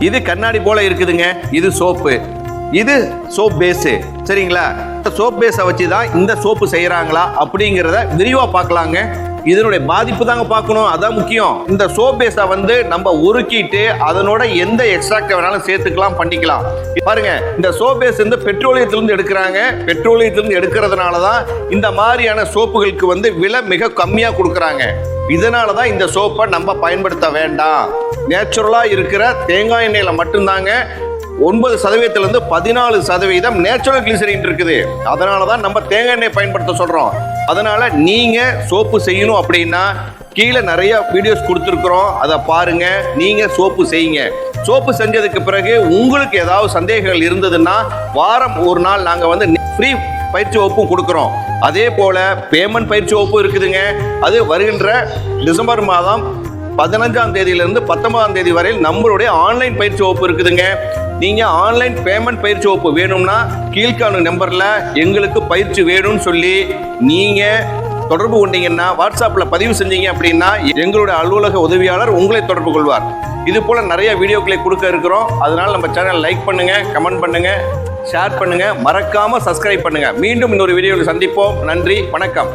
இது கண்ணாடி போல இருக்குதுங்க. இது சோப்பு, இது சோப் பேஸு. சரிங்களா? சோப் பேஸை வச்சு தான் இந்த சோப்பு செய்யறாங்களா அப்படிங்கிறத விரிவா பார்க்கலாங்க. இதனுடைய பாதிப்பு தாங்க பார்க்கணும், அதான் முக்கியம். இந்த சோப் பேஸை வந்து நம்ம உருக்கிட்டு அதனோட எந்த எக்ஸ்ட்ராக்ட் வேணாலும் சேர்த்துக்கலாம், பண்ணிக்கலாம். பாருங்க, இந்த சோப் பேஸ் வந்து பெட்ரோலியத்திலிருந்து எடுக்கிறாங்க. பெட்ரோலியத்திலிருந்து எடுக்கிறதுனால தான் இந்த மாதிரியான சோப்புகளுக்கு வந்து விலை மிக கம்மியா கொடுக்குறாங்க. இதனால தான் இந்த சோப்பை நம்ம பயன்படுத்த வேண்டாம். நேச்சுரலா இருக்கிற தேங்காய் எண்ணெயில மட்டும்தாங்க 9% 14% நேச்சுரல் கிளிசரின் இருக்குது. அதனால தான் நம்ம தேங்காய் எண்ணெய் பயன்படுத்த சொல்றோம். அதனால நீங்க சோப்பு செய்யணும் அப்படின்னா கீழே நிறைய வீடியோஸ் கொடுத்துருக்குறோம், அதை பாருங்க. நீங்க சோப்பு செய்யுங்க. சோப்பு செஞ்சதுக்கு பிறகு உங்களுக்கு ஏதாவது சந்தேகங்கள் இருந்ததுன்னா வாரம் ஒரு நாள் நாங்க வந்து ஃப்ரீ பயிற்சி வகுப்பும் கொடுக்குறோம். அதே போல பேமெண்ட் பயிற்சி வகுப்பு இருக்குதுங்க. அது வருகின்ற டிசம்பர் மாதம் 15ஆம் தேதியிலிருந்து 19ஆம் தேதி வரையில் நம்மளுடைய ஆன்லைன் பயிற்சி வகுப்பு இருக்குதுங்க. நீங்க ஆன்லைன் பேமெண்ட் பயிற்சி வகுப்பு வேணும்னா கீழ்காணும் நம்பர்ல எங்களுக்கு பயிற்சி வேணும்னு சொல்லி நீங்க தொடர்பு கொண்டீங்கன்னா, வாட்ஸ்அப்ல பதிவு செஞ்சீங்க அப்படின்னா எங்களுடைய அலுவலக உதவியாளர் உங்களை தொடர்பு கொள்வார். இது போல நிறைய வீடியோக்களை கொடுக்க இருக்கிறோம். அதனால நம்ம சேனல் லைக் பண்ணுங்க, கமெண்ட் பண்ணுங்க, ஷேர் பண்ணுங்க, மறக்காம சப்ஸ்கிரைப் பண்ணுங்க. மீண்டும் இன்னொரு வீடியோவில் சந்திப்போம். நன்றி, வணக்கம்.